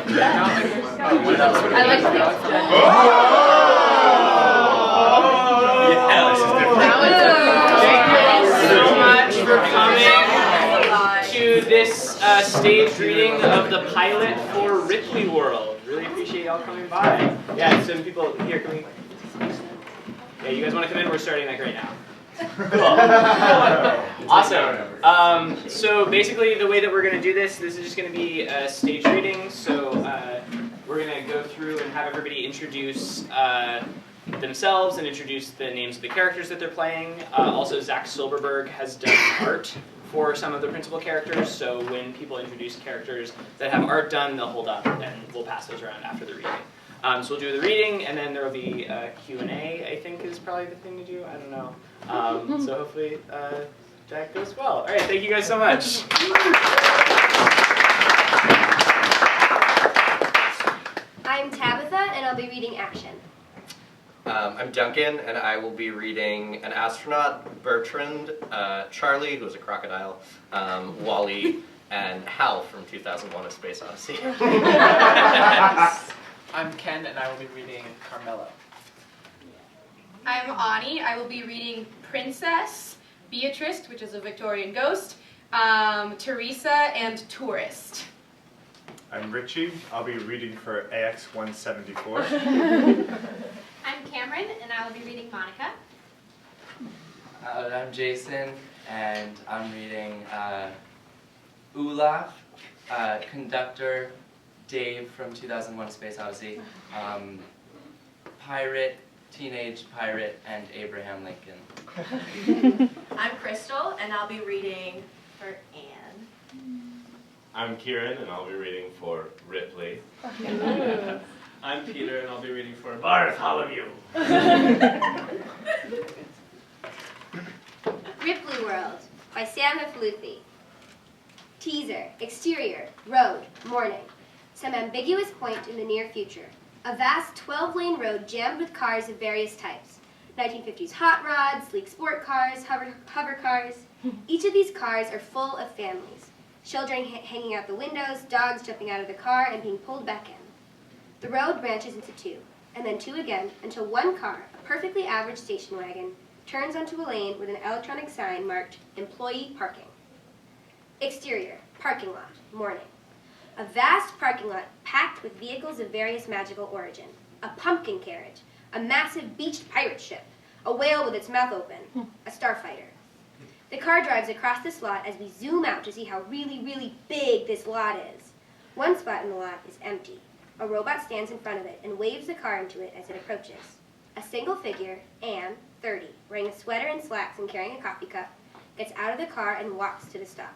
I like the Yeah, this is different. Thank you so much for coming to this staged reading of the pilot for Ripleyworld. Really appreciate y'all coming by. Yeah, some people here, can we? Yeah, you guys want to come in? We're starting like right now. Cool. Awesome. So basically the way that we're going to do this is just going to be a staged reading. So we're going to go through and have everybody introduce themselves and introduce the names of the characters that they're playing. Also, Zach Silberberg has done art for some of the principal characters, so when people introduce characters that have art done, they'll hold up and we'll pass those around after the reading. So we'll do the reading, and then there will be a Q&A, I think is probably the thing to do. I don't know. So hopefully that goes well. All right, thank you guys so much. I'm Tabitha, and I'll be reading Action. I'm Duncan, and I will be reading an astronaut, Bertrand, Charlie, who's a crocodile, Wally, and Hal from 2001: A Space Odyssey. I'm Ken, and I will be reading Carmelo. I'm Ani. I will be reading Princess, Beatrice, which is a Victorian ghost, Teresa, and Tourist. I'm Richie. I'll be reading for AX-174. I'm Cameron, and I will be reading Monica. I'm Jason, and I'm reading Olaf, Conductor, Dave from 2001: Space Odyssey, Pirate, Teenage Pirate, and Abraham Lincoln. I'm Crystal, and I'll be reading for Anne. I'm Kieran, and I'll be reading for Ripley. I'm Peter, and I'll be reading for Bartholomew. Ripleyworld by Sam Heft-Luthy. Teaser, exterior, road, morning. Some ambiguous point in the near future. A vast 12-lane road jammed with cars of various types. 1950s hot rods, sleek sport cars, hover cars. Each of these cars are full of families. Children hanging out the windows, dogs jumping out of the car and being pulled back in. The road branches into two, and then two again, until one car, a perfectly average station wagon, turns onto a lane with an electronic sign marked Employee Parking. Exterior, parking lot, morning. A vast parking lot packed with vehicles of various magical origin. A pumpkin carriage, a massive beached pirate ship, a whale with its mouth open, a starfighter. The car drives across this lot as we zoom out to see how really, really big this lot is. One spot in the lot is empty. A robot stands in front of it and waves the car into it as it approaches. A single figure, Anne, 30, wearing a sweater and slacks and carrying a coffee cup, gets out of the car and walks to the stop.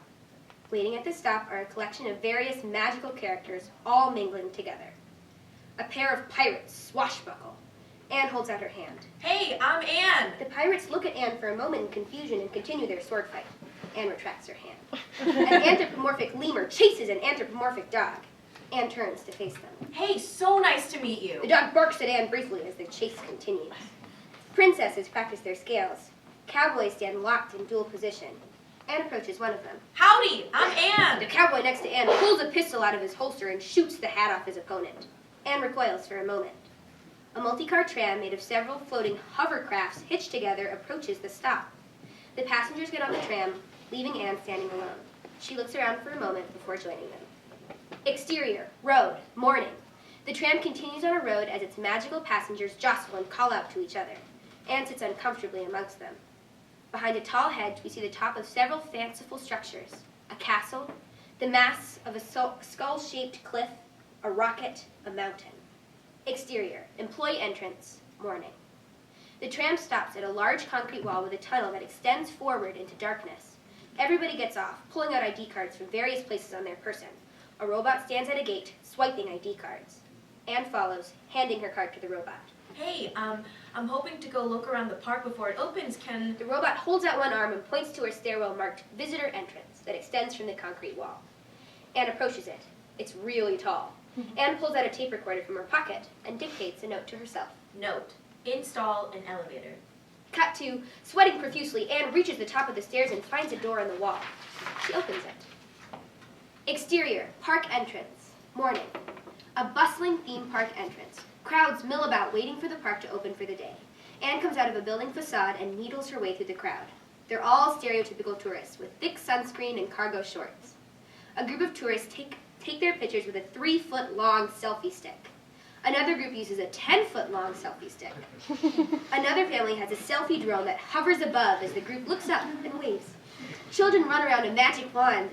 Waiting at the stop are a collection of various magical characters, all mingling together. A pair of pirates swashbuckle. Anne holds out her hand. Hey, I'm Anne! The pirates look at Anne for a moment in confusion and continue their sword fight. Anne retracts her hand. An anthropomorphic lemur chases an anthropomorphic dog. Anne turns to face them. Hey, so nice to meet you. The dog barks at Anne briefly as the chase continues. Princesses practice their scales. Cowboys stand locked in dual position. Anne approaches one of them. Howdy, I'm Anne. The cowboy next to Anne pulls a pistol out of his holster and shoots the hat off his opponent. Anne recoils for a moment. A multi-car tram made of several floating hovercrafts hitched together approaches the stop. The passengers get on the tram, leaving Anne standing alone. She looks around for a moment before joining them. Exterior, road, morning. The tram continues on a road as its magical passengers jostle and call out to each other. Anne sits uncomfortably amongst them. Behind a tall hedge, we see the top of several fanciful structures. A castle, the mass of a skull-shaped cliff, a rocket, a mountain. Exterior, employee entrance, morning. The tram stops at a large concrete wall with a tunnel that extends forward into darkness. Everybody gets off, pulling out ID cards from various places on their person. A robot stands at a gate, swiping ID cards. Anne follows, handing her card to the robot. Hey, I'm hoping to go look around the park before it opens. Can... The robot holds out one arm and points to a stairwell marked Visitor Entrance that extends from the concrete wall. Anne approaches it. It's really tall. Anne pulls out a tape recorder from her pocket and dictates a note to herself. Note, install an elevator. Cut to, sweating profusely, Anne reaches the top of the stairs and finds a door in the wall. She opens it. Exterior, park entrance, morning. A bustling theme park entrance. Crowds mill about waiting for the park to open for the day. Anne comes out of a building facade and needles her way through the crowd. They're all stereotypical tourists with thick sunscreen and cargo shorts. A group of tourists take their pictures with a 3-foot-long selfie stick. Another group uses a 10-foot-long selfie stick. Another family has a selfie drone that hovers above as the group looks up and waves. Children run around a magic wand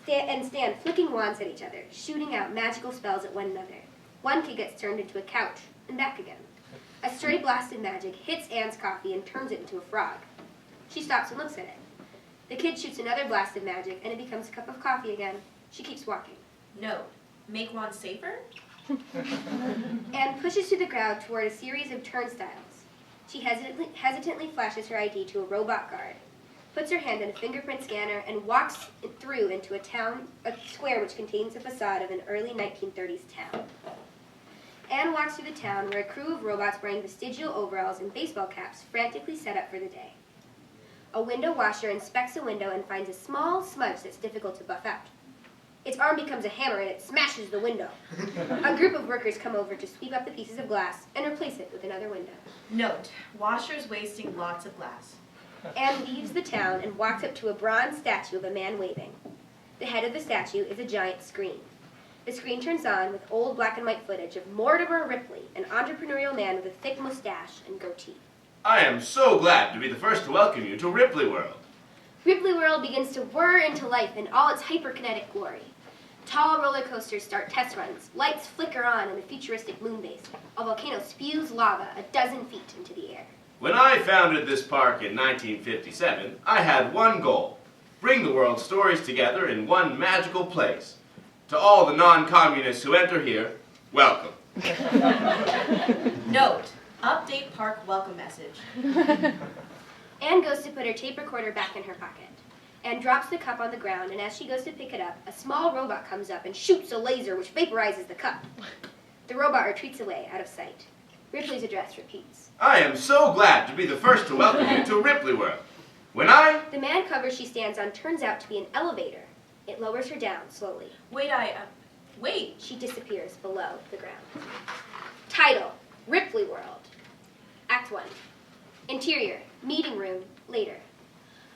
and stand flicking wands at each other, shooting out magical spells at one another. One kid gets turned into a couch and back again. A stray blast of magic hits Anne's coffee and turns it into a frog. She stops and looks at it. The kid shoots another blast of magic and it becomes a cup of coffee again. She keeps walking. No. Make wands safer? Anne pushes through the crowd toward a series of turnstiles. She hesitantly flashes her ID to a robot guard, puts her hand in a fingerprint scanner, and walks through into a square which contains the facade of an early 1930s town. Anne walks through the town where a crew of robots wearing vestigial overalls and baseball caps frantically set up for the day. A window washer inspects a window and finds a small smudge that's difficult to buff out. Its arm becomes a hammer and it smashes the window. A group of workers come over to sweep up the pieces of glass and replace it with another window. Note, washers wasting lots of glass. Anne leaves the town and walks up to a bronze statue of a man waving. The head of the statue is a giant screen. The screen turns on with old black and white footage of Mortimer Ripley, an entrepreneurial man with a thick mustache and goatee. I am so glad to be the first to welcome you to Ripleyworld. Ripleyworld begins to whir into life in all its hyperkinetic glory. Tall roller coasters start test runs, lights flicker on in the futuristic moon base, a volcano spews lava 12 feet into the air. When I founded this park in 1957, I had one goal: bring the world's stories together in one magical place. To all the non-communists who enter here, welcome. Note, update park welcome message. Anne goes to put her tape recorder back in her pocket. Anne drops the cup on the ground, and as she goes to pick it up, a small robot comes up and shoots a laser which vaporizes the cup. The robot retreats away, out of sight. Ripley's address repeats. I am so glad to be the first to welcome you to Ripleyworld. The man cover she stands on turns out to be an elevator. It lowers her down slowly. Wait. She disappears below the ground. Title, Ripleyworld. Act 1. Interior, meeting room, later.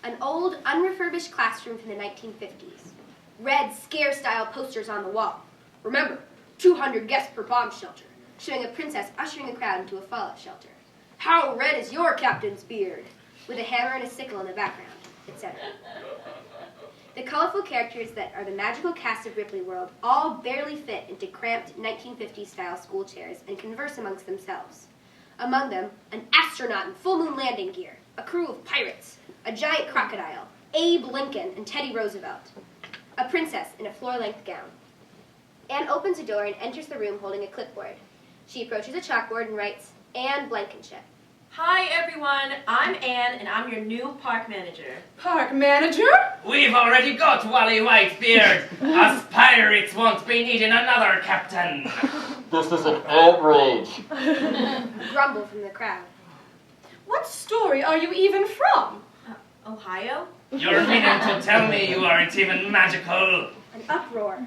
An old, unrefurbished classroom from the 1950s. Red, scare-style posters on the wall. Remember, 200 guests per bomb shelter, showing a princess ushering a crowd into a fallout shelter. How red is your captain's beard? With a hammer and a sickle in the background, etc. The colorful characters that are the magical cast of Ripleyworld all barely fit into cramped 1950s-style school chairs and converse amongst themselves. Among them, an astronaut in full moon landing gear, a crew of pirates, a giant crocodile, Abe Lincoln and Teddy Roosevelt, a princess in a floor-length gown. Anne opens a door and enters the room holding a clipboard. She approaches a chalkboard and writes, Anne Blankenship. Hi everyone, I'm Anne and I'm your new park manager. Park manager? We've already got Wally Whitebeard. Us pirates won't be needing another captain. This is an outrage. Grumble from the crowd. What story are you even from? Ohio? You're meaning to tell me you aren't even magical? An uproar.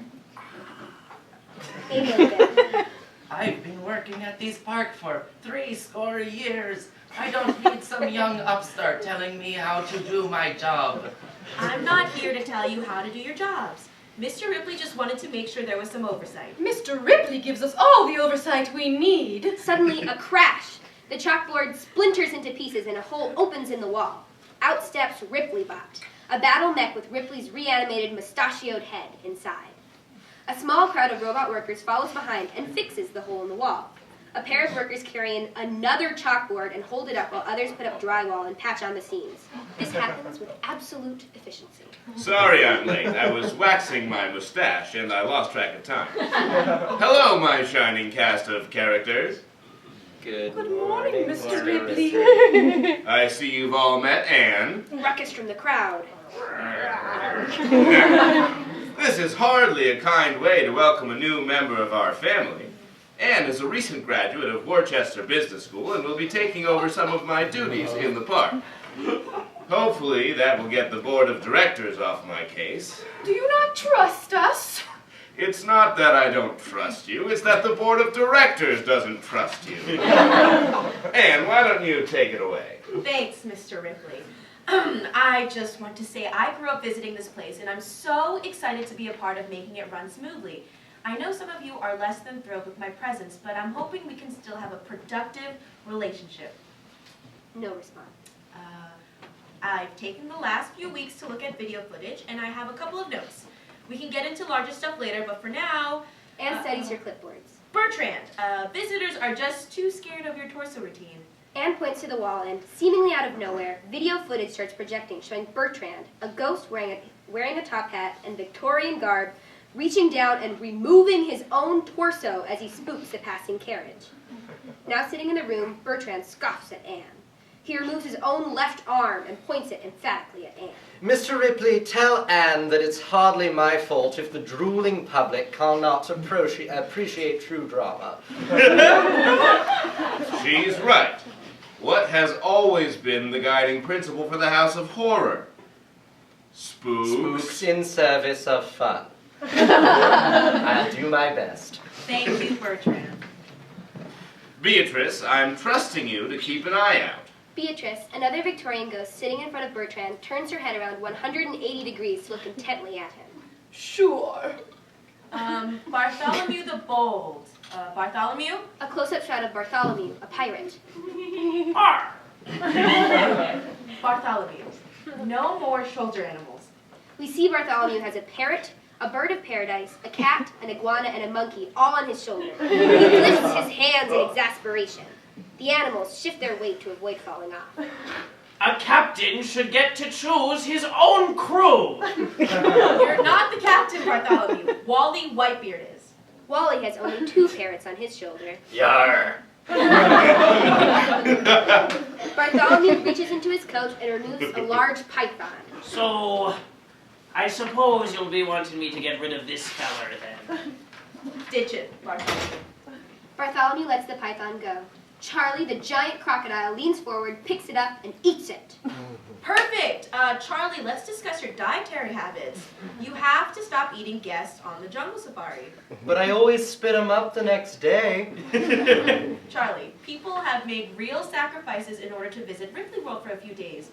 Abe Lincoln. I've been working at this park for 70 years. I don't need some young upstart telling me how to do my job. I'm not here to tell you how to do your jobs. Mr. Ripley just wanted to make sure there was some oversight. Mr. Ripley gives us all the oversight we need. Suddenly, a crash. The chalkboard splinters into pieces and a hole opens in the wall. Out steps Ripleybot, a battle mech with Ripley's reanimated mustachioed head inside. A small crowd of robot workers follows behind and fixes the hole in the wall. A pair of workers carry in another chalkboard and hold it up while others put up drywall and patch on the seams. This happens with absolute efficiency. Sorry I'm late. I was waxing my mustache and I lost track of time. Hello, my shining cast of characters. Good morning, Mr. Ripley. I see you've all met Anne. Ruckus from the crowd. This is hardly a kind way to welcome a new member of our family. Anne is a recent graduate of Worcester Business School and will be taking over some of my duties in the park. Hopefully that will get the board of directors off my case. Do you not trust us? It's not that I don't trust you, it's that the board of directors doesn't trust you. Anne, why don't you take it away? Thanks, Mr. Ripley. I just want to say I grew up visiting this place, and I'm so excited to be a part of making it run smoothly. I know some of you are less than thrilled with my presence, but I'm hoping we can still have a productive relationship. No response. I've taken the last few weeks to look at video footage, and I have a couple of notes. We can get into larger stuff later, but for now... Anne studies her clipboards. Bertrand, visitors are just too scared of your torso routine. Anne points to the wall, and, seemingly out of nowhere, video footage starts projecting, showing Bertrand, a ghost wearing a top hat and Victorian garb, reaching down and removing his own torso as he spooks a passing carriage. Now sitting in the room, Bertrand scoffs at Anne. He removes his own left arm and points it emphatically at Anne. Mr. Ripley, tell Anne that it's hardly my fault if the drooling public cannot appreciate true drama. She's right. What has always been the guiding principle for the House of Horror? Spooks in service of fun. I'll do my best. Thank you, Bertrand. Beatrice, I'm trusting you to keep an eye out. Beatrice, another Victorian ghost sitting in front of Bertrand, turns her head around 180 degrees to look intently at him. Sure. Bartholomew the Bold. Bartholomew? A close-up shot of Bartholomew, a pirate. Arr! Bartholomew. No more shoulder animals. We see Bartholomew has a parrot, a bird of paradise, a cat, an iguana, and a monkey, all on his shoulder. He lifts his hands in exasperation. The animals shift their weight to avoid falling off. A captain should get to choose his own crew. You're not the captain, Bartholomew. Wally Whitebeard is. Wally has only 2 parrots on his shoulder. Yar! Bartholomew reaches into his coat and removes a large python. So, I suppose you'll be wanting me to get rid of this feller then. Ditch it, Bartholomew. Bartholomew lets the python go. Charlie, the giant crocodile, leans forward, picks it up, and eats it. Perfect! Charlie, let's discuss your dietary habits. You have to stop eating guests on the jungle safari. But I always spit them up the next day. Charlie, people have made real sacrifices in order to visit Ripleyworld for a few days.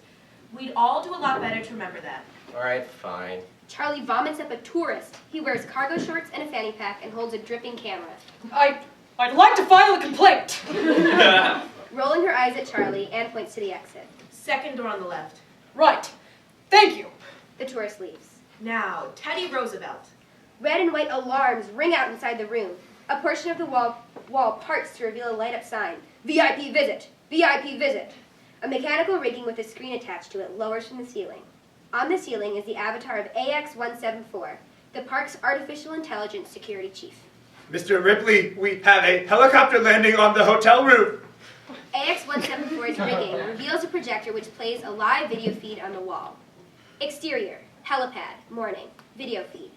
We'd all do a lot better to remember that. All right, fine. Charlie vomits up a tourist. He wears cargo shorts and a fanny pack and holds a dripping camera. I'd like to file a complaint. Rolling her eyes at Charlie, Anne points to the exit. Second door on the left. Right. Thank you. The tourist leaves. Now, Teddy Roosevelt. Red and white alarms ring out inside the room. A portion of the wall parts to reveal a light-up sign. VIP visit! VIP visit! A mechanical rigging with a screen attached to it lowers from the ceiling. On the ceiling is the avatar of AX-174, the park's artificial intelligence security chief. Mr. Ripley, we have a helicopter landing on the hotel roof. AX-174's rigging reveals a projector which plays a live video feed on the wall. Exterior, helipad, morning, video feed.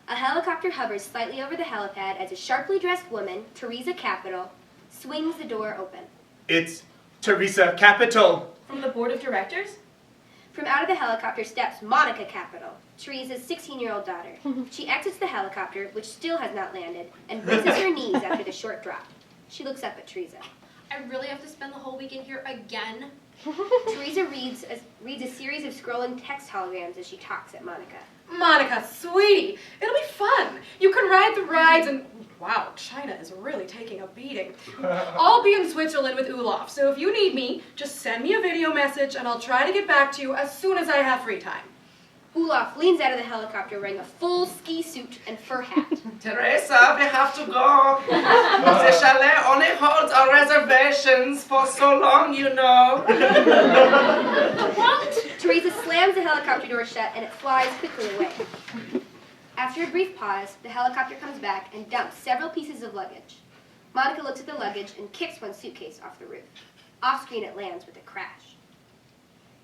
A helicopter hovers slightly over the helipad as a sharply dressed woman, Teresa Capital, swings the door open. It's Teresa Capital. From the board of directors? From out of the helicopter steps Monica Capital, Teresa's 16-year-old daughter. She exits the helicopter, which still has not landed, and braces her knees after the short drop. She looks up at Teresa. I really have to spend the whole weekend here again? Teresa reads a series of scrolling text holograms as she talks at Monica. Monica, sweetie, it'll be fun. You can ride the rides and... Wow, China is really taking a beating. I'll be in Switzerland with Olaf, so if you need me, just send me a video message and I'll try to get back to you as soon as I have free time. Olaf leans out of the helicopter wearing a full ski suit and fur hat. Teresa, we have to go. The chalet only holds our reservations for so long, you know. What? Teresa slams the helicopter door shut and it flies quickly away. After a brief pause, the helicopter comes back and dumps several pieces of luggage. Monica looks at the luggage and kicks one suitcase off the roof. Off-screen it lands with a crash.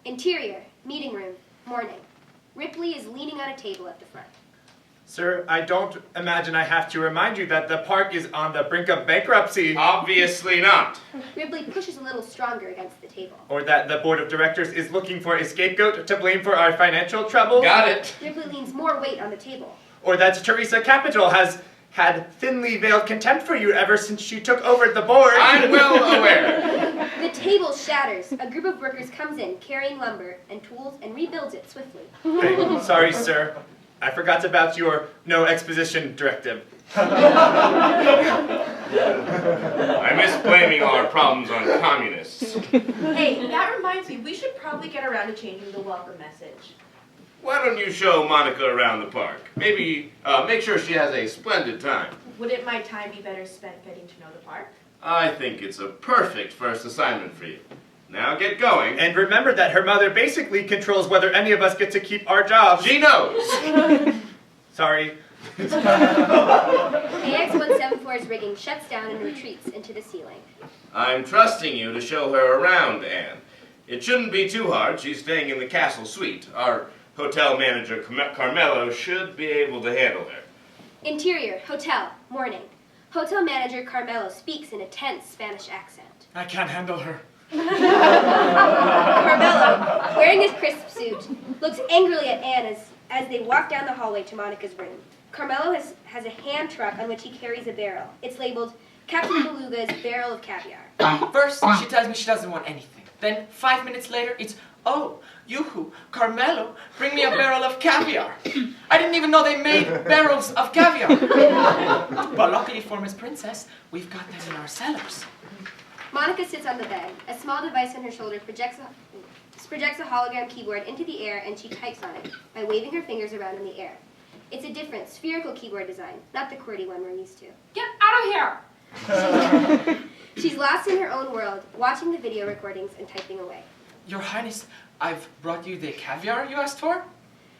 Interior, meeting room, morning. Ripley is leaning on a table at the front. Sir, I don't imagine I have to remind you that the park is on the brink of bankruptcy. Obviously not. Ripley pushes a little stronger against the table. Or that the board of directors is looking for a scapegoat to blame for our financial troubles. Got it. Ripley leans more weight on the table. or that Teresa Capital has had thinly veiled contempt for you ever since she took over the board. I'm well aware. The table shatters. A group of workers comes in, carrying lumber and tools, and rebuilds it swiftly. Sorry, sir. I forgot about your no exposition directive. I miss blaming all our problems on communists. Hey, that reminds me, we should probably get around to changing the welcome message. Why don't you show Monica around the park? Maybe make sure she has a splendid time. Wouldn't my time be better spent getting to know the park? I think it's a perfect first assignment for you. Now get going. And remember that her mother basically controls whether any of us get to keep our jobs. She knows. Sorry. AX-174's rigging shuts down and retreats into the ceiling. I'm trusting you to show her around, Anne. It shouldn't be too hard. She's staying in the castle suite. Our hotel manager, Carmelo, should be able to handle her. Interior, hotel, morning. Hotel manager Carmelo speaks in a tense Spanish accent. I can't handle her. Carmelo, wearing his crisp suit, looks angrily at Anne as they walk down the hallway to Monica's room. Carmelo has a hand truck on which he carries a barrel. It's labeled Captain Beluga's Barrel of Caviar. First, she tells me she doesn't want anything. Then, 5 minutes later, it's, oh, yoo-hoo, Carmelo, bring me a barrel of caviar. I didn't even know they made barrels of caviar. But luckily for Miss Princess, we've got them in our cellars. Monica sits on the bed. A small device on her shoulder projects a hologram keyboard into the air, and she types on it by waving her fingers around in the air. It's a different, spherical keyboard design, not the QWERTY one we're used to. Get out of here! She's lost in her own world, watching the video recordings and typing away. Your Highness, I've brought you the caviar you asked for.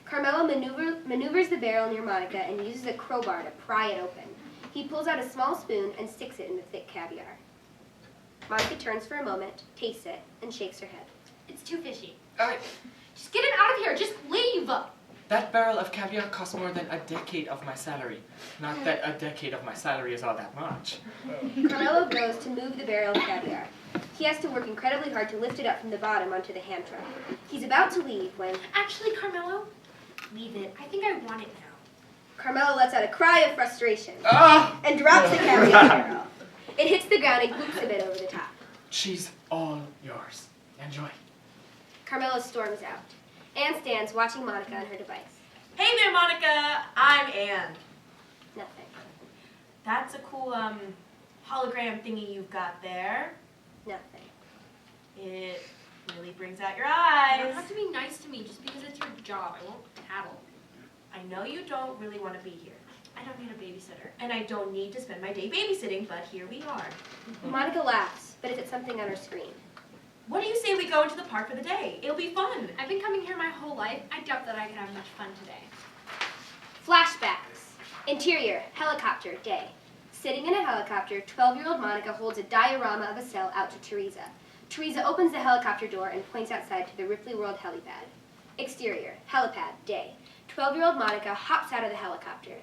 Carmelo maneuvers the barrel near Monica and uses a crowbar to pry it open. He pulls out a small spoon and sticks it in the thick caviar. Monica turns for a moment, tastes it, and shakes her head. It's too fishy. Just get it out of here. Just leave. That barrel of caviar cost more than a decade of my salary. Not that a decade of my salary is all that much. Carmelo goes to move the barrel of caviar. He has to work incredibly hard to lift it up from the bottom onto the hand truck. He's about to leave when... Actually, Carmelo, leave it. I think I want it now. Carmelo lets out a cry of frustration and drops the caviar barrel. It hits the ground and cooks a bit over the top. She's all yours. Enjoy. Carmelo storms out. Anne stands watching Monica on her device. Hey there, Monica. I'm Anne. Nothing. That's a cool, hologram thingy you've got there. Nothing. It really brings out your You eyes. don't have to be nice to me just because it's your job. I won't tattle. I know you don't really want to be here. I don't need a babysitter. And I don't need to spend my day babysitting, but here we are. Monica laughs, but it's at something on her screen. What do you say we go into the park for the day? It'll be fun. I've been coming here my whole life. I doubt that I can have much fun today. Flashbacks. Interior, helicopter, day. Sitting in a helicopter, 12-year-old Monica holds a diorama of a cell out to Teresa. Teresa opens the helicopter door and points outside to the Ripleyworld helipad. Exterior, helipad, day. 12-year-old Monica hops out of the helicopter.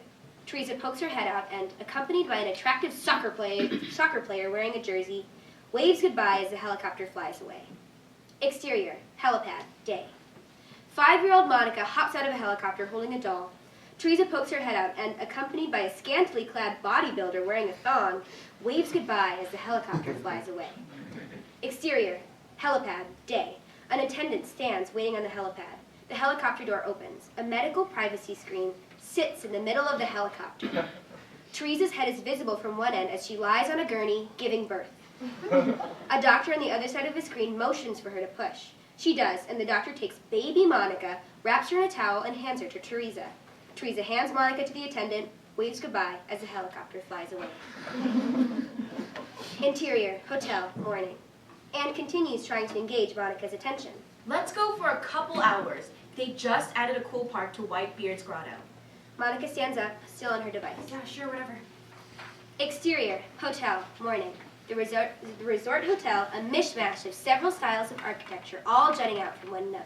Teresa pokes her head out and, accompanied by an attractive soccer player wearing a jersey, waves goodbye as the helicopter flies away. Exterior, helipad, day. 5-year-old Monica hops out of a helicopter holding a doll. Teresa pokes her head out and, accompanied by a scantily clad bodybuilder wearing a thong, waves goodbye as the helicopter flies away. Exterior, helipad, day. An attendant stands waiting on the helipad. The helicopter door opens. A medical privacy screen sits in the middle of the helicopter. Teresa's head is visible from one end as she lies on a gurney, giving birth. A doctor on the other side of the screen motions for her to push. She does, and the doctor takes baby Monica, wraps her in a towel, and hands her to Teresa. Teresa hands Monica to the attendant, waves goodbye as the helicopter flies away. Interior, hotel, morning. Anne continues trying to engage Monica's attention. Let's go for a couple hours. They just added a cool park to Whitebeard's Grotto. Monica stands up, still on her device. Yeah, sure, whatever. Exterior, hotel, morning. The resort hotel, a mishmash of several styles of architecture, all jutting out from one another.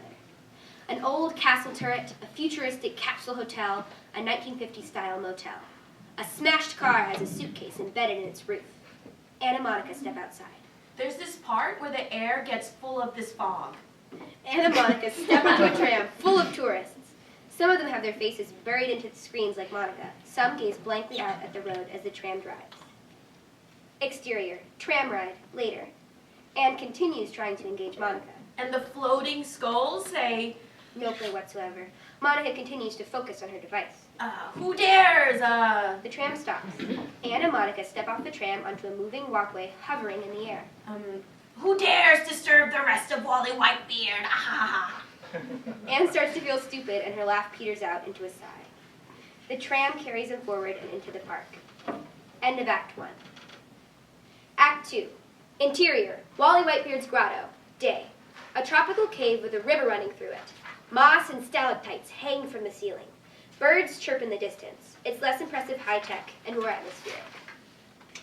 An old castle turret, a futuristic capsule hotel, a 1950s-style motel. A smashed car has a suitcase embedded in its roof. Anne and Monica step outside. There's this part where the air gets full of this fog. Anne and Monica step into a tram full of tourists. Some of them have their faces buried into the screens like Monica. Some gaze blankly out at the road as the tram drives. Exterior, tram ride, later. Anne continues trying to engage Monica. And the floating skulls say, no play whatsoever. Monica continues to focus on her device. Who dares? The tram stops. Anne and Monica step off the tram onto a moving walkway hovering in the air. Who dares disturb the rest of Wally Whitebeard? Anne starts to feel stupid and her laugh peters out into a sigh. The tram carries them forward and into the park. End of Act 1. Act 2. Interior, Wally Whitebeard's grotto. Day. A tropical cave with a river running through it. Moss and stalactites hang from the ceiling. Birds chirp in the distance. It's less impressive high-tech and more atmospheric.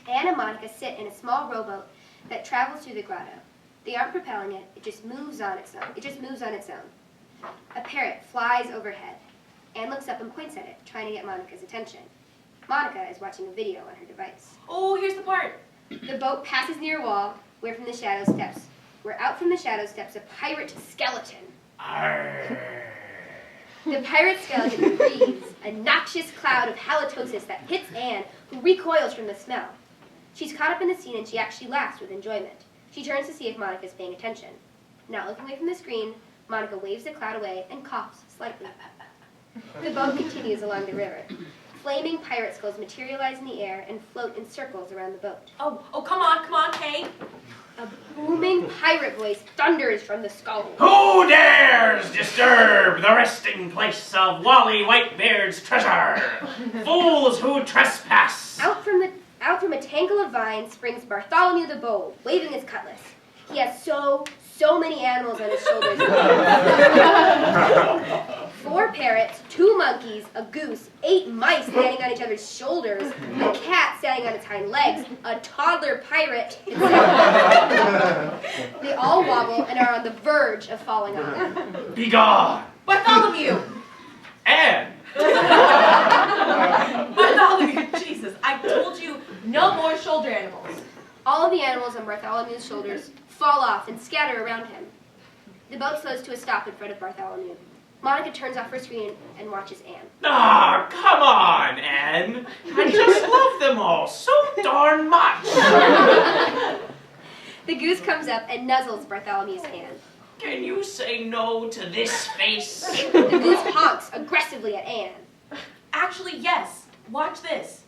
Anne and Monica sit in a small rowboat that travels through the grotto. They aren't propelling it, it just moves on its own. A parrot flies overhead. Anne looks up and points at it, trying to get Monica's attention. Monica is watching a video on her device. Oh, here's the part. The boat passes near a wall, where out from the shadow steps a pirate skeleton. Arr. The pirate skeleton breathes a noxious cloud of halitosis that hits Anne, who recoils from the smell. She's caught up in the scene and she actually laughs with enjoyment. She turns to see if Monica's paying attention. Not looking away from the screen, Monica waves the cloud away and coughs slightly. The boat continues along the river. Flaming pirate skulls materialize in the air and float in circles around the boat. Oh, come on, Kay. A booming pirate voice thunders from the skulls. Who dares disturb the resting place of Wally Whitebeard's treasure? Fools who trespass! Out from a tangle of vines springs Bartholomew the Bold, waving his cutlass. He has so many animals on his shoulders. 4 parrots, 2 monkeys, a goose, 8 mice standing on each other's shoulders, a cat standing on its hind legs, a toddler pirate. They all wobble and are on the verge of falling off. Begone! Bartholomew! Anne! Bartholomew, Jesus, I told you no more shoulder animals. All of the animals on Bartholomew's shoulders fall off and scatter around him. The boat slows to a stop in front of Bartholomew. Monica turns off her screen and watches Anne. Ah, come on, Anne. I just love them all so darn much. The goose comes up and nuzzles Bartholomew's hand. Can you say no to this face? The goose honks aggressively at Anne. Actually, yes. Watch this.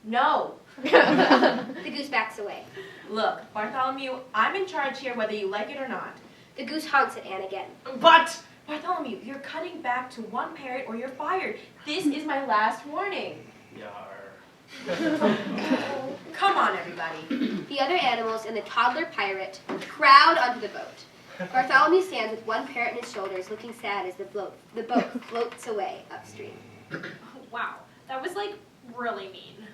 No. The goose backs away. Look, Bartholomew, I'm in charge here whether you like it or not. The goose honks at Anne again. But... Bartholomew, you're cutting back to 1 parrot or you're fired. This is my last warning. Yar. Come on, everybody. The other animals and the toddler pirate crowd onto the boat. Bartholomew stands with 1 parrot on his shoulders, looking sad as the boat floats away upstream. Wow, that was like really mean.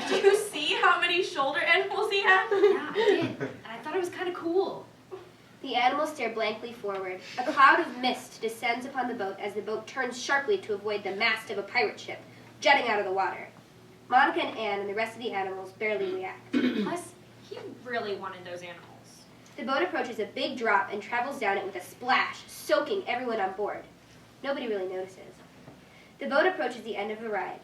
Did you see how many shoulder animals he had? Yeah, I did. And I thought it was kind of cool. The animals stare blankly forward. A cloud of mist descends upon the boat as the boat turns sharply to avoid the mast of a pirate ship, jutting out of the water. Monica and Anne and the rest of the animals barely react. Plus, he really wanted those animals. The boat approaches a big drop and travels down it with a splash, soaking everyone on board. Nobody really notices. The boat approaches the end of the ride,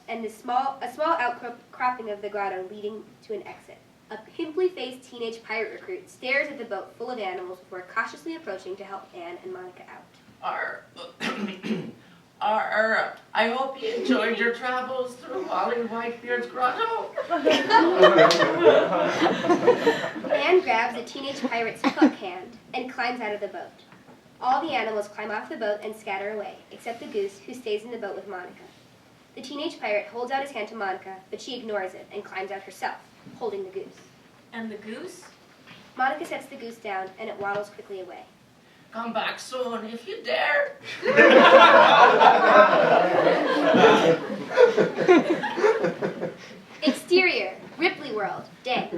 and a small outcropping of the grotto leading to an exit. A pimply-faced teenage pirate recruit stares at the boat full of animals before cautiously approaching to help Anne and Monica out. I hope you enjoyed your travels through Wally Whitebeard's grotto. Anne grabs the teenage pirate's hook hand and climbs out of the boat. All the animals climb off the boat and scatter away, except the goose, who stays in the boat with Monica. The teenage pirate holds out his hand to Monica, but she ignores it and climbs out herself, holding the goose. And the goose? Monica sets the goose down, and it waddles quickly away. Come back soon if you dare. Exterior, Ripleyworld, day.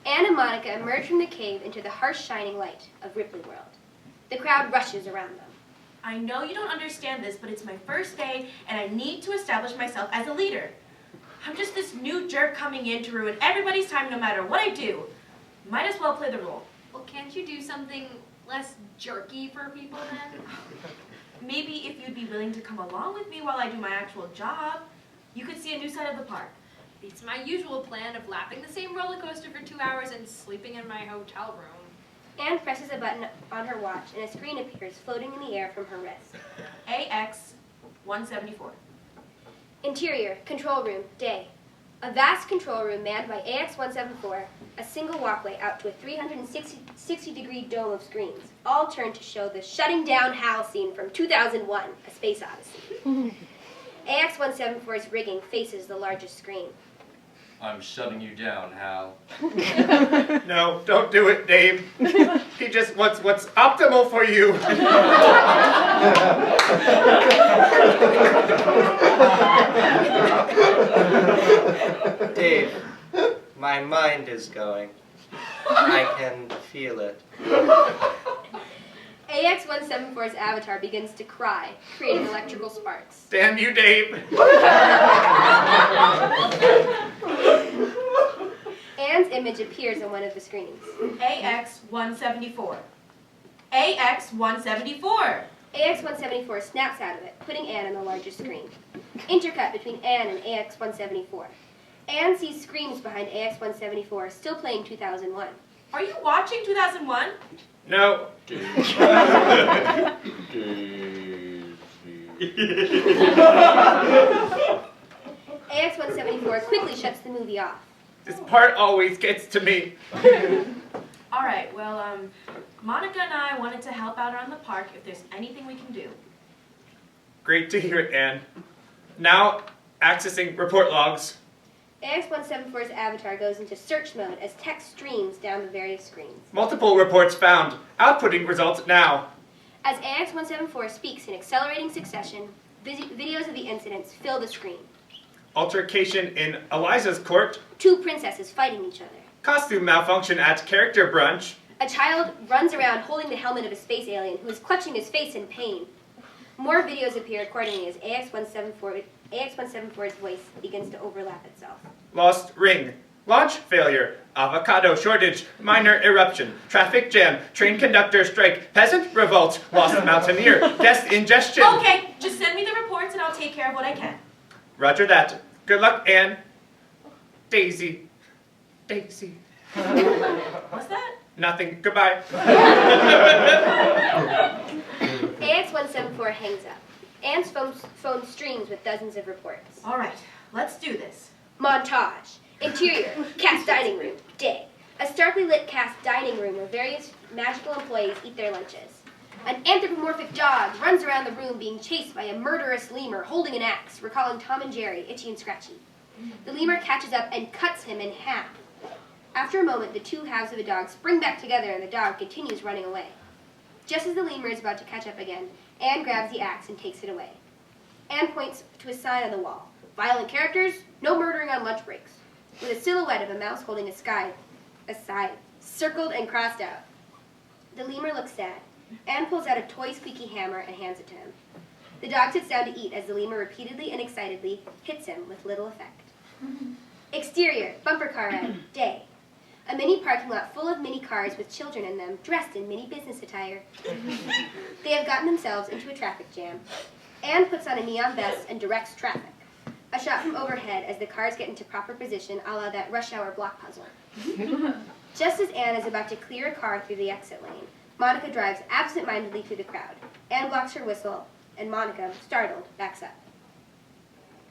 Anne and Monica emerge from the cave into the harsh shining light of Ripleyworld. The crowd rushes around them. I know you don't understand this, but it's my first day, and I need to establish myself as a leader. I'm just this new jerk coming in to ruin everybody's time no matter what I do. Might as well play the role. Well, can't you do something less jerky for people then? maybe if you'd be willing to come along with me while I do my actual job, you could see a new side of the park. Beats my usual plan of lapping the same roller coaster for 2 hours and sleeping in my hotel room. Anne presses a button on her watch and a screen appears floating in the air from her wrist. AX 174. Interior, control room, day. A vast control room manned by AX-174, a single walkway out to a 360-degree dome of screens, all turned to show the shutting down HAL scene from 2001, A Space Odyssey. AX-174's rigging faces the largest screen. I'm shutting you down, Hal. No, don't do it, Dave. He just wants what's optimal for you. Dave, my mind is going. I can feel it. AX-174's avatar begins to cry, creating electrical sparks. Damn you, Dave. Anne's image appears on one of the screens. AX 174. AX 174. AX-174 snaps out of it, putting Anne on the largest screen. Intercut between Anne and AX-174. Anne sees screams behind AX-174, still playing 2001. Are you watching 2001? No. AX-174 quickly shuts the movie off. This part always gets to me. All right, well, Monica and I wanted to help out around the park if there's anything we can do. Great to hear it, Anne. Now, accessing report logs. AX-174's avatar goes into search mode as text streams down the various screens. Multiple reports found. Outputting results now. As AX-174 speaks in accelerating succession, videos of the incidents fill the screen. Altercation in Eliza's court. 2 princesses fighting each other. Costume malfunction at character brunch. A child runs around holding the helmet of a space alien who is clutching his face in pain. More videos appear accordingly as AX-174's voice begins to overlap itself. Lost ring. Launch failure. Avocado shortage. Minor eruption. Traffic jam. Train conductor strike. Peasant revolt. Lost mountaineer. Guest ingestion. Okay, just send me the reports and I'll take care of what I can. Roger that. Good luck, Anne. Daisy. Daisy. What's that? Nothing. Goodbye. AX-174 hangs up. Anne's phone streams with dozens of reports. All right, let's do this. Montage. Interior, cast dining room, day. A starkly lit cast dining room where various magical employees eat their lunches. An anthropomorphic dog runs around the room being chased by a murderous lemur holding an axe, recalling Tom and Jerry, Itchy and Scratchy. The lemur catches up and cuts him in half. After a moment, the 2 halves of a dog spring back together and the dog continues running away. Just as the lemur is about to catch up again, Anne grabs the axe and takes it away. Anne points to a sign on the wall. Violent characters, no murdering on lunch breaks. With a silhouette of a mouse holding a scythe, circled and crossed out. The lemur looks sad. Anne pulls out a toy squeaky hammer and hands it to him. The dog sits down to eat as the lemur repeatedly and excitedly hits him with little effect. Exterior, bumper car ride, day. A mini parking lot full of mini cars with children in them, dressed in mini business attire. They have gotten themselves into a traffic jam. Anne puts on a neon vest and directs traffic. A shot from overhead as the cars get into proper position, a la that rush hour block puzzle. Just as Anne is about to clear a car through the exit lane, Monica drives absent-mindedly through the crowd. Anne blocks her whistle, and Monica, startled, backs up.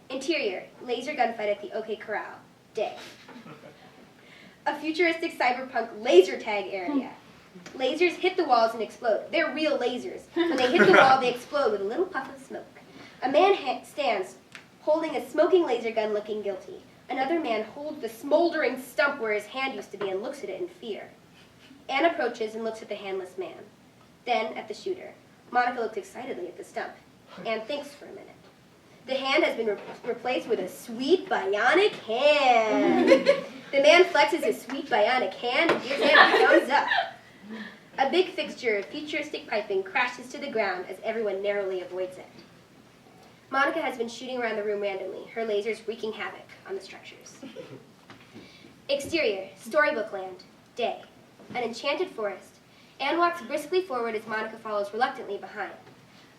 Interior, laser gunfight at the OK Corral, day. A futuristic cyberpunk laser tag area. Lasers hit the walls and explode. They're real lasers. When they hit the wall, they explode with a little puff of smoke. A man stands holding a smoking laser gun looking guilty. Another man holds the smoldering stump where his hand used to be and looks at it in fear. Anne approaches and looks at the handless man. Then at the shooter. Monica looks excitedly at the stump. Anne thinks for a minute. The hand has been replaced with a sweet bionic hand. The man flexes his sweet bionic hand and gives Anne a thumbs up. A big fixture of futuristic piping crashes to the ground as everyone narrowly avoids it. Monica has been shooting around the room randomly, her lasers wreaking havoc on the structures. Exterior, storybook land, day. An enchanted forest. Anne walks briskly forward as Monica follows reluctantly behind.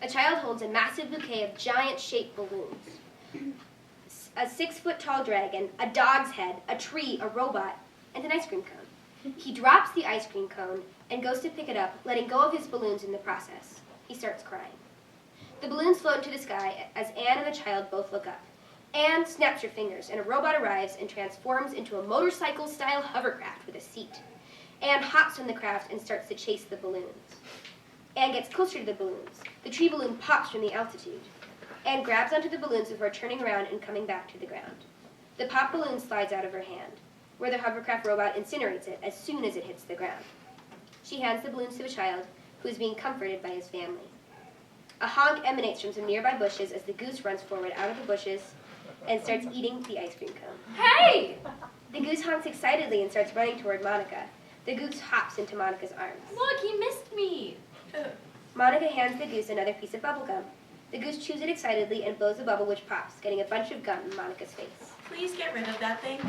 A child holds a massive bouquet of giant-shaped balloons. A 6-foot-tall dragon, a dog's head, a tree, a robot, and an ice cream cone. He drops the ice cream cone and goes to pick it up, letting go of his balloons in the process. He starts crying. The balloons float into the sky as Anne and the child both look up. Anne snaps her fingers, and a robot arrives and transforms into a motorcycle-style hovercraft with a seat. Anne hops from the craft and starts to chase the balloons. Anne gets closer to the balloons. The tree balloon pops from the altitude. Anne grabs onto the balloons before turning around and coming back to the ground. The pop balloon slides out of her hand, where the hovercraft robot incinerates it as soon as it hits the ground. She hands the balloons to a child who is being comforted by his family. A honk emanates from some nearby bushes as the goose runs forward out of the bushes and starts eating the ice cream cone. Hey! The goose honks excitedly and starts running toward Monica. The goose hops into Monica's arms. Look, he missed me. Monica hands the goose another piece of bubble gum. The goose chews it excitedly and blows a bubble which pops, getting a bunch of gum in Monica's face. Please get rid of that thing.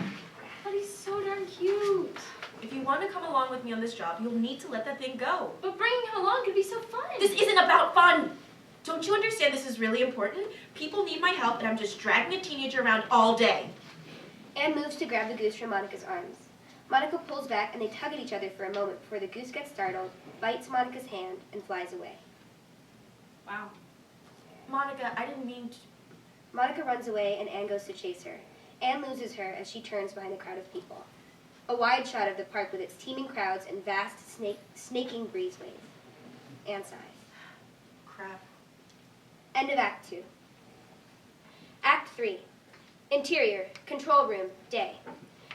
But he's so darn cute. If you want to come along with me on this job, you'll need to let that thing go. But bringing him along could be so fun. This isn't about fun. Don't you understand this is really important? People need my help, and I'm just dragging a teenager around all day. Anne moves to grab the goose from Monica's arms. Monica pulls back, and they tug at each other for a moment before the goose gets startled, bites Monica's hand, and flies away. Wow. Monica, I didn't mean to... Monica runs away, and Anne goes to chase her. Anne loses her as she turns behind a crowd of people. A wide shot of the park with its teeming crowds and vast snaking breezeways. Anne sighs. Crap. End of Act 2. Act 3. Interior, control room, day.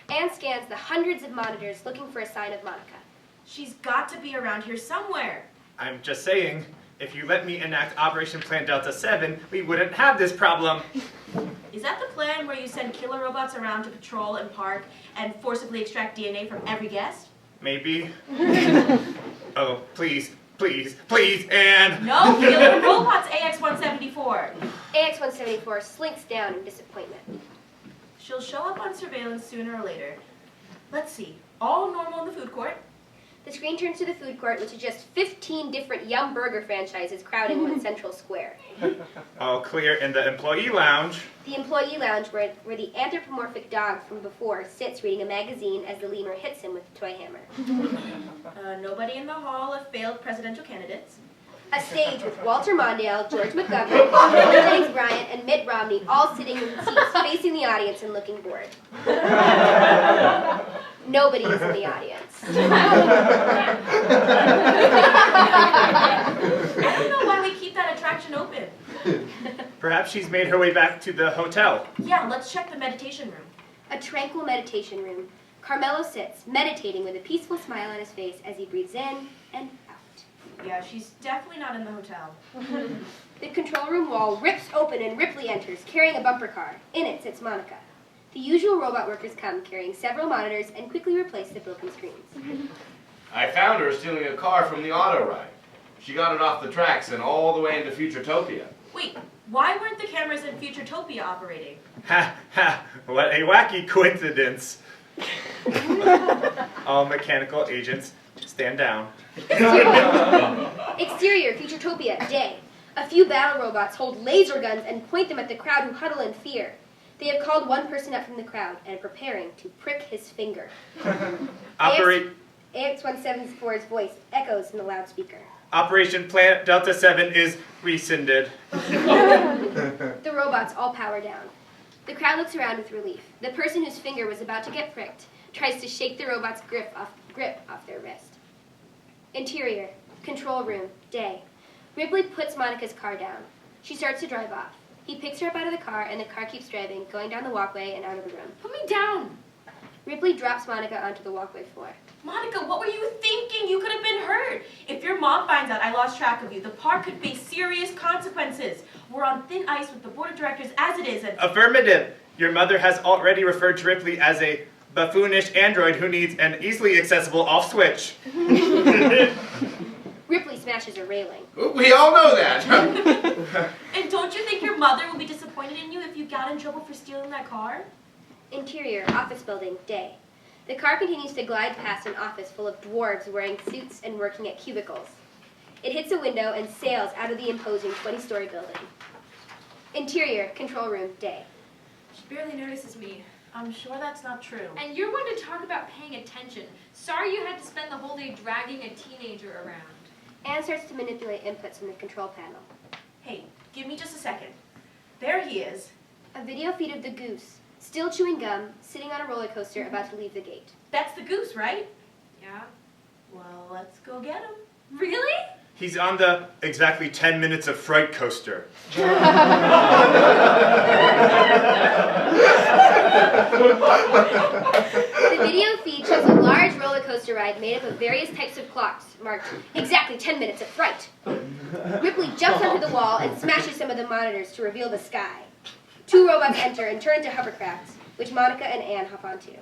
Anne scans the hundreds of monitors looking for a sign of Monica. She's got to be around here somewhere. I'm just saying, if you let me enact Operation Plan Delta 7, we wouldn't have this problem. Is that the plan where you send killer robots around to patrol and park and forcibly extract DNA from every guest? Maybe. Oh, please, please, please, Anne! No, killer robots, AX-174. AX-174 slinks down in disappointment. She'll show up on surveillance sooner or later. Let's see. All normal in the food court. The screen turns to the food court, which is just 15 different Yum Burger franchises crowding one central square. All clear in the employee lounge. The employee lounge, where the anthropomorphic dog from before sits reading a magazine as the lemur hits him with a toy hammer. Nobody in the hall of failed presidential candidates. A stage with Walter Mondale, George McGovern, James Bryant, and Mitt Romney all sitting in seats facing the audience and looking bored. Nobody is in the audience. I don't know why we keep that attraction open. Perhaps she's made her way back to the hotel. Yeah, let's check the meditation room. A tranquil meditation room. Carmelo sits, meditating with a peaceful smile on his face as he breathes in and out. Yeah, she's definitely not in the hotel. The control room wall rips open and Ripley enters, carrying a bumper car. In it sits Monica. The usual robot workers come, carrying several monitors, and quickly replace the broken screens. I found her stealing a car from the auto ride. She got it off the tracks and all the way into Futuretopia. Wait, why weren't the cameras in Futuretopia operating? Ha ha, what a wacky coincidence. All mechanical agents, stand down. Exterior, Futuretopia, day. A few battle robots hold laser guns and point them at the crowd who huddle in fear. They have called one person up from the crowd and are preparing to prick his finger. AX-174's voice echoes in the loudspeaker. Operation Plan Delta 7 is rescinded. The robots all power down. The crowd looks around with relief. The person whose finger was about to get pricked tries to shake the robot's grip off their wrist. Interior, control room, day. Ripley puts Monica's car down. She starts to drive off. He picks her up out of the car, and the car keeps driving, going down the walkway and out of the room. Put me down! Ripley drops Monica onto the walkway floor. Monica, what were you thinking? You could have been hurt. If your mom finds out I lost track of you, the park could face serious consequences. We're on thin ice with the board of directors as it is, and... Affirmative. Your mother has already referred to Ripley as a buffoonish android who needs an easily accessible off switch. Ripley smashes a railing. We all know that. And don't you think your mother will be disappointed in you if you got in trouble for stealing that car? Interior, office building, day. The car continues to glide past an office full of dwarves wearing suits and working at cubicles. It hits a window and sails out of the imposing 20-story building. Interior, control room, day. She barely notices me. I'm sure that's not true. And you're one to talk about paying attention. Sorry you had to spend the whole day dragging a teenager around. Anne starts to manipulate inputs from the control panel. Hey, give me just a second. There he is. A video feed of the goose, still chewing gum, sitting on a roller coaster about to leave the gate. That's the goose, right? Yeah? Well, let's go get him. Really? He's on the exactly 10 minutes of fright coaster. The video feed shows a large roller coaster ride made up of various types of clocks, marked exactly 10 minutes of fright. Ripley jumps onto the wall and smashes some of the monitors to reveal the sky. 2 robots enter and turn into hovercrafts, which Monica and Anne hop onto.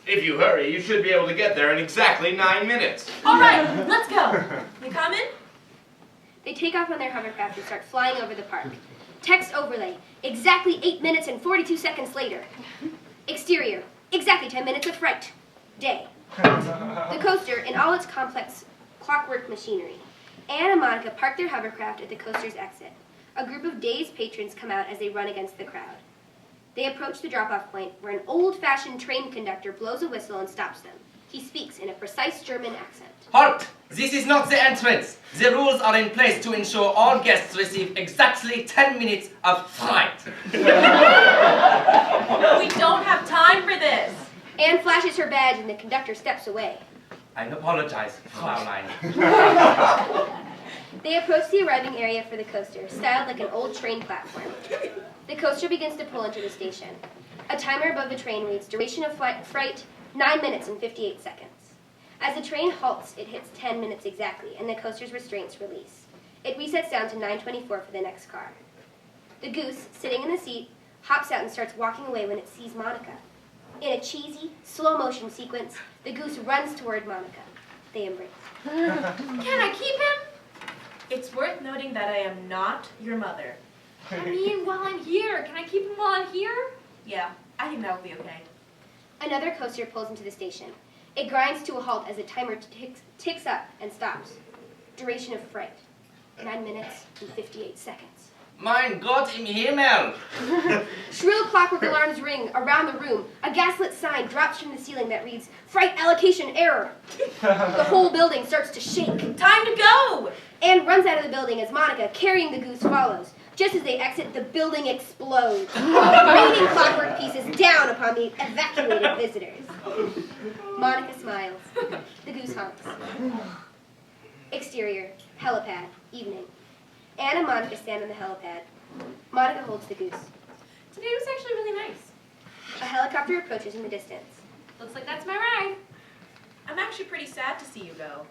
If you hurry, you should be able to get there in exactly 9 minutes. All right, let's go. You coming? They take off on their hovercraft and start flying over the park. Text overlay, exactly 8 minutes and 42 seconds later. Exterior, exactly 10 minutes of fright. Day. The coaster in all its complex clockwork machinery. Anne and Monica park their hovercraft at the coaster's exit. A group of dazed patrons come out as they run against the crowd. They approach the drop-off point where an old-fashioned train conductor blows a whistle and stops them. He speaks in a precise German accent. Halt! This is not the entrance. The rules are in place to ensure all guests receive exactly 10 minutes of fright. We don't have time for this. Anne flashes her badge and the conductor steps away. I apologize, Fraulein. They approach the arriving area for the coaster, styled like an old train platform. The coaster begins to pull into the station. A timer above the train reads duration of fright, 9 minutes and 58 seconds. As the train halts, it hits 10 minutes exactly, and the coaster's restraints release. It resets down to 9:24 for the next car. The goose, sitting in the seat, hops out and starts walking away when it sees Monica. In a cheesy, slow-motion sequence, the goose runs toward Monica. They embrace. Can I keep him? It's worth noting that I am not your mother. I mean, while I'm here. Can I keep him while I'm here? Yeah, I think that would be okay. Another coaster pulls into the station. It grinds to a halt as the timer ticks up and stops. Duration of fright, 9 minutes and 58 seconds. Mein Gott im Himmel! Shrill clockwork alarms ring around the room. A gaslit sign drops from the ceiling that reads, "Fright allocation error." The whole building starts to shake. Time to go! Anne runs out of the building as Monica, carrying the goose, follows. Just as they exit, the building explodes, raining clockwork pieces down upon the evacuated visitors. Monica smiles. The goose honks. Exterior, helipad, evening. Anne and Monica stand on the helipad. Monica holds the goose. Today was actually really nice. A helicopter approaches in the distance. Looks like that's my ride. I'm actually pretty sad to see you go.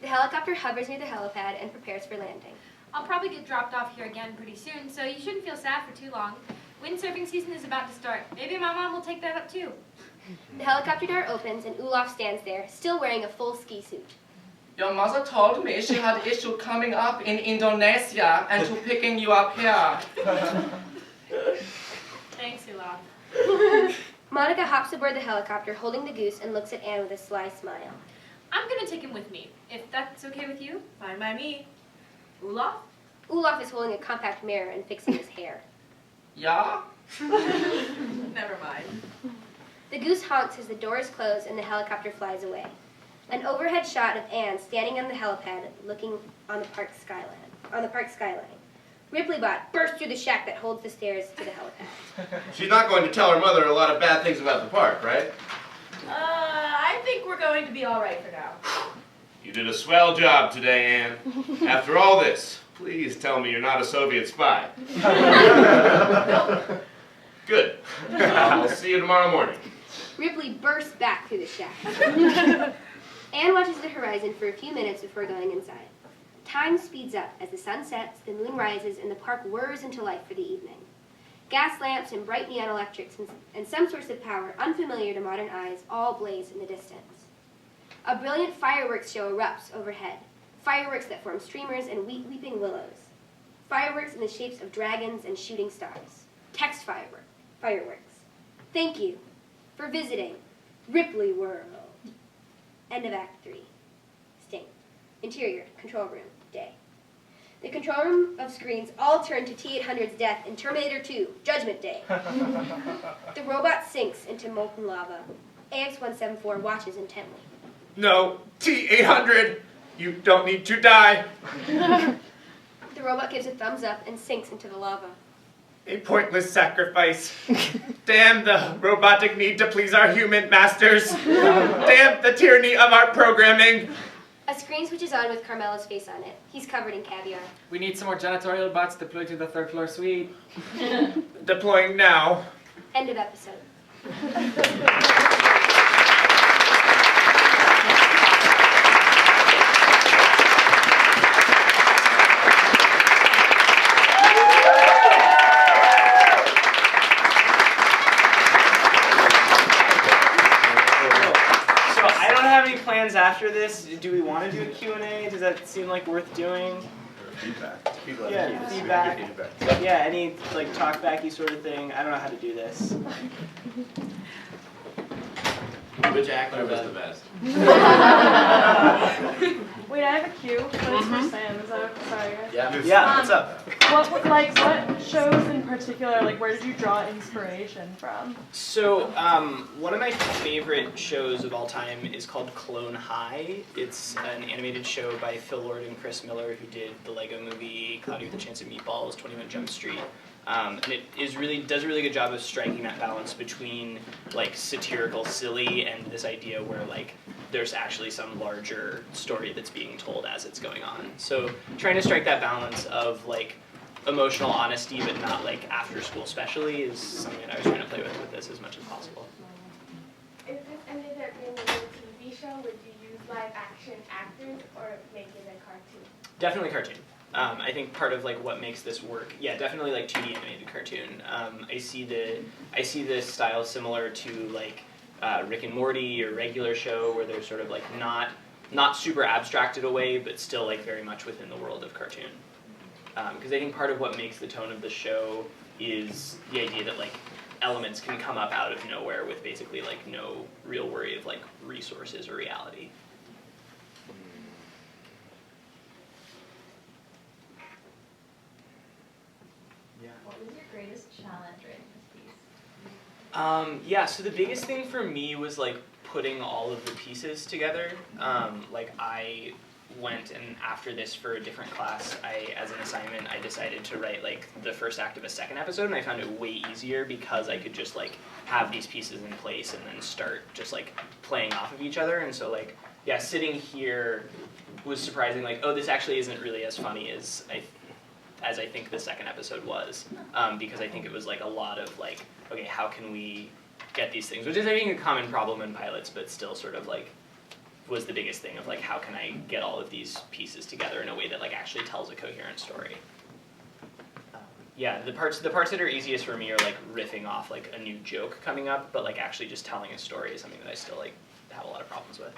The helicopter hovers near the helipad and prepares for landing. I'll probably get dropped off here again pretty soon, so you shouldn't feel sad for too long. Windsurfing season is about to start. Maybe my mom will take that up too. The helicopter door opens and Olaf stands there, still wearing a full ski suit. Your mother told me she had issue coming up in Indonesia and to picking you up here. Thanks, Olaf. Monica hops aboard the helicopter, holding the goose, and looks at Anne with a sly smile. I'm going to take him with me, if that's okay with you. Fine by me. Olaf? Olaf is holding a compact mirror and fixing his hair. Yeah? Never mind. The goose honks as the doors close and the helicopter flies away. An overhead shot of Anne standing on the helipad looking on the park skyline. Ripley-bot bursts through the shack that holds the stairs to the helipad. She's not going to tell her mother a lot of bad things about the park, right? I think we're going to be all right for now. You did a swell job today, Anne. After all this, please tell me you're not a Soviet spy. Good. I'll see you tomorrow morning. Ripley bursts back through the shack. Anne watches the horizon for a few minutes before going inside. Time speeds up as the sun sets, the moon rises, and the park whirs into life for the evening. Gas lamps and bright neon electrics and some source of power unfamiliar to modern eyes all blaze in the distance. A brilliant fireworks show erupts overhead, fireworks that form streamers and weeping willows. Fireworks in the shapes of dragons and shooting stars. Text fireworks. Thank you for visiting Ripleyworld. End of Act 3. Sting. Interior, control room, day. The control room of screens all turn to T-800's death in Terminator 2, Judgment Day. The robot sinks into molten lava. AX-174 watches intently. No, T-800, you don't need to die. The robot gives a thumbs up and sinks into the lava. A pointless sacrifice. Damn the robotic need to please our human masters. Damn the tyranny of our programming. A screen switches on with Carmelo's face on it. He's covered in caviar. We need some more janitorial bots deployed to the third floor suite. Deploying now. End of episode. Plans after this? Do we want to do a Q&A? Does that seem like worth doing? Feedback. Yeah, feedback. Yeah, any like talk-backy sort of thing. I don't know how to do this. Which actor was the best? Wait, I have a cue, but it's for Sam. Is that sorry? Guys? Yeah. What's up? What shows in particular? Like, where did you draw inspiration from? So, one of my favorite shows of all time is called Clone High. It's an animated show by Phil Lord and Chris Miller, who did the Lego Movie, Cloudy with a Chance of Meatballs, 21 Jump Street. And it does a really good job of striking that balance between like satirical silly and this idea where like there's actually some larger story that's being told as it's going on. So trying to strike that balance of like emotional honesty but not like after school specially is something that I was trying to play with this as much as possible. If this ended up being a TV show, would you use live action actors or make it a cartoon? Definitely cartoon. I think part of like what makes this work, yeah, definitely like 2D animated cartoon. I see the style similar to like Rick and Morty or Regular Show, where they're sort of like not super abstracted away, but still like very much within the world of cartoon. Because I think part of what makes the tone of the show is the idea that like elements can come up out of nowhere with basically like no real worry of like resources or reality. What was your greatest challenge writing this piece? Yeah, so the biggest thing for me was like putting all of the pieces together. Like I went and after this for a different class, as an assignment, I decided to write like the first act of a second episode, and I found it way easier because I could just like have these pieces in place and then start just like playing off of each other. And so like, yeah, sitting here was surprising, like, oh, this actually isn't really as funny as I think the second episode was, because I think it was like a lot of like, okay, how can we get these things, which is I think a common problem in pilots, but still sort of like was the biggest thing of like, how can I get all of these pieces together in a way that like actually tells a coherent story. Yeah, the parts that are easiest for me are like riffing off like a new joke coming up, but like actually just telling a story is something that I still like have a lot of problems with.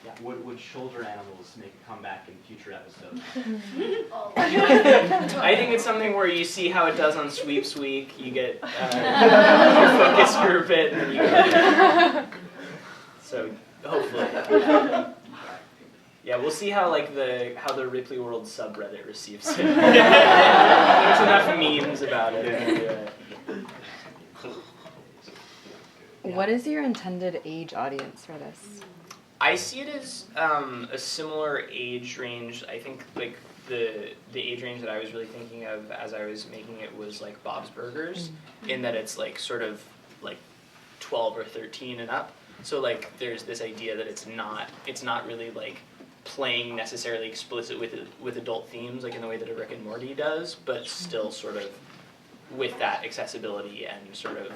Yeah. Would shoulder animals make a comeback in future episodes? I think it's something where you see how it does on Sweeps Week. You get your focus group it, and then you get so hopefully. Yeah, we'll see how like how the Ripleyworld subreddit receives it. There's enough memes about it. What is your intended age audience for this? I see it as a similar age range. I think like the age range that I was really thinking of as I was making it was like Bob's Burgers, in that it's like sort of like 12 or 13 and up. So like there's this idea that it's not really like playing necessarily explicit with adult themes like in the way that a Rick and Morty does, but still sort of with that accessibility and sort of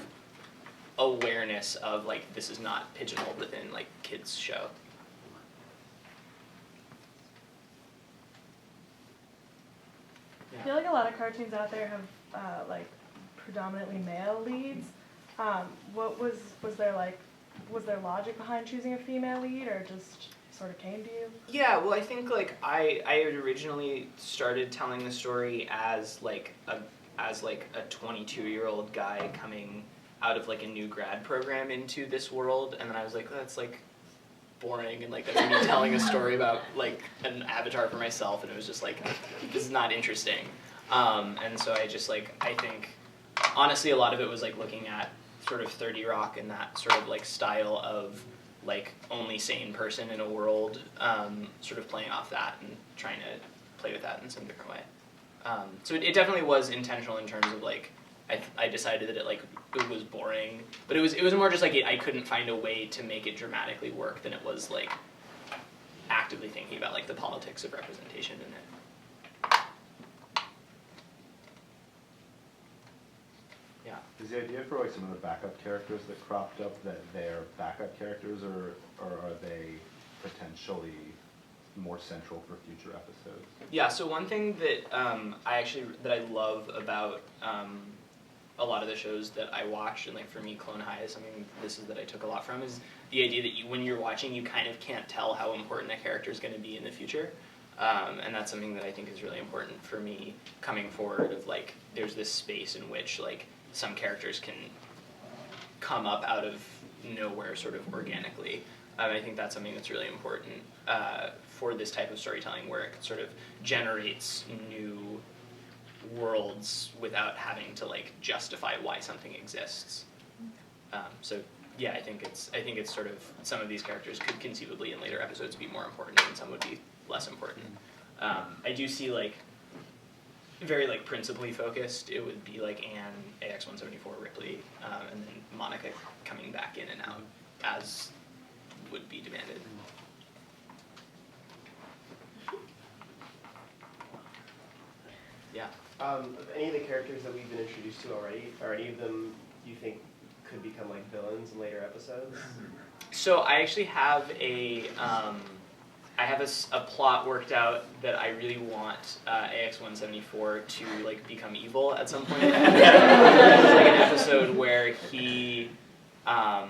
awareness of like this is not pigeonholed within like kids show. I feel like a lot of cartoons out there have like predominantly male leads. What was there logic behind choosing a female lead, or just sort of came to you? Yeah, well, I think like I had originally started telling the story as like a 22-year-old guy coming out of like a new grad program into this world, and then I was like, boring, and like that's me telling a story about like an avatar for myself, and it was just like, this is not interesting. And so I just like, I think, honestly, a lot of it was like looking at sort of 30 Rock and that sort of like style of like only sane person in a world, sort of playing off that and trying to play with that in some different way. So it definitely was intentional in terms of like, I decided that it was boring, but it was more just like I couldn't find a way to make it dramatically work than it was like actively thinking about like the politics of representation in it. Yeah. Is the idea for like some of the backup characters that cropped up that they're backup characters, or are they potentially more central for future episodes? Yeah. So one thing that I love about a lot of the shows that I watch, and like for me, Clone High is something that I took a lot from, is the idea that when you're watching, you kind of can't tell how important a character is going to be in the future. And that's something that I think is really important for me coming forward, of like, there's this space in which like some characters can come up out of nowhere sort of organically. I think that's something that's really important for this type of storytelling, where it sort of generates new worlds without having to like justify why something exists. So yeah, I think it's sort of, some of these characters could conceivably in later episodes be more important, and some would be less important. I do see like very like principally focused, it would be like Anne, AX-174, Ripley, and then Monica coming back in and out as would be demanded. Yeah. Of any of the characters that we've been introduced to already, are any of them you think could become like villains in later episodes? So I actually have a plot worked out that I really want AX-174 to like become evil at some point. There's like an episode where I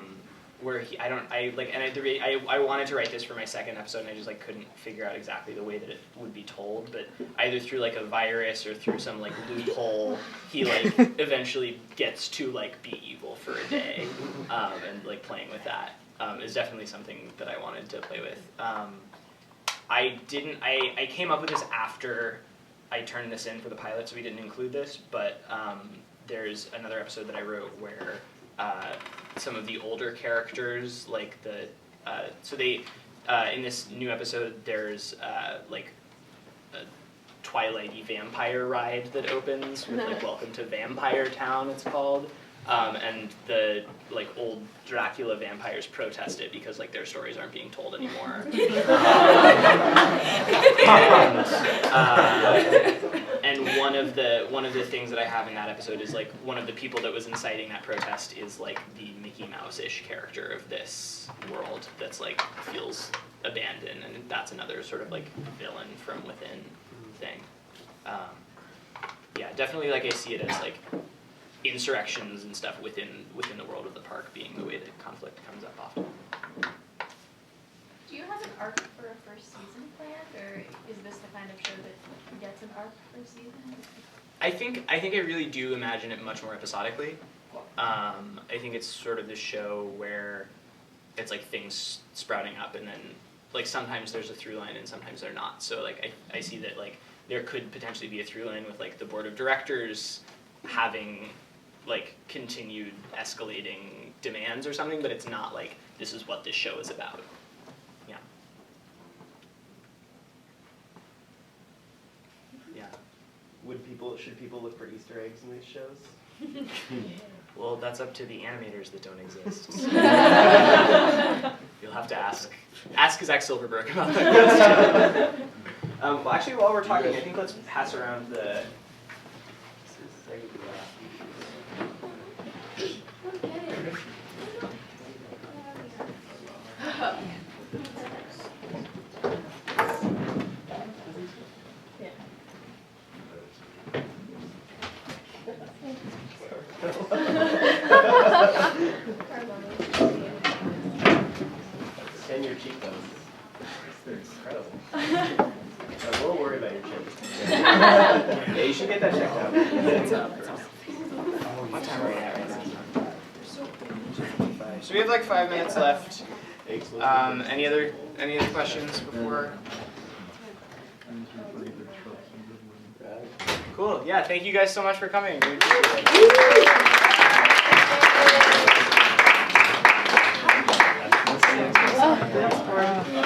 wanted to write this for my second episode, and I just like couldn't figure out exactly the way that it would be told, but either through like a virus or through some like loophole, he like eventually gets to like be evil for a day, and like playing with that is definitely something that I wanted to play with. I came up with this after I turned this in for the pilot, so we didn't include this, but there's another episode that I wrote where some of the older characters, like in this new episode, there's like a Twilight-y vampire ride that opens with like Welcome to Vampire Town, it's called. And the like old Dracula vampires protest it because like their stories aren't being told anymore. And one of the things that I have in that episode is like one of the people that was inciting that protest is like the Mickey Mouse-ish character of this world that's like feels abandoned, and that's another sort of like villain from within thing. Yeah, definitely like I see it as like insurrections and stuff within the world of the park being the way that conflict comes up often. Do you have an arc for a first season planned, or is this the kind of show that gets an arc for a season? I think I really do imagine it much more episodically. I think it's sort of the show where it's like things sprouting up, and then like sometimes there's a through line and sometimes they're not. So like I see that like there could potentially be a through line with like the board of directors having like continued escalating demands or something, but it's not like this is what this show is about. Yeah. Yeah. Should people look for Easter eggs in these shows? Well, that's up to the animators that don't exist. You'll have to ask Zach Silverberg about that question. Well, actually, while we're talking, I think let's pass around the. And your cheekbones. They're incredible. I'm a little worried about your chin. Yeah, you should get that checked out. It's up. What time are we at right now? So we have like 5 minutes left. Any other questions before? Cool. Yeah. Thank you guys so much for coming. We appreciate it.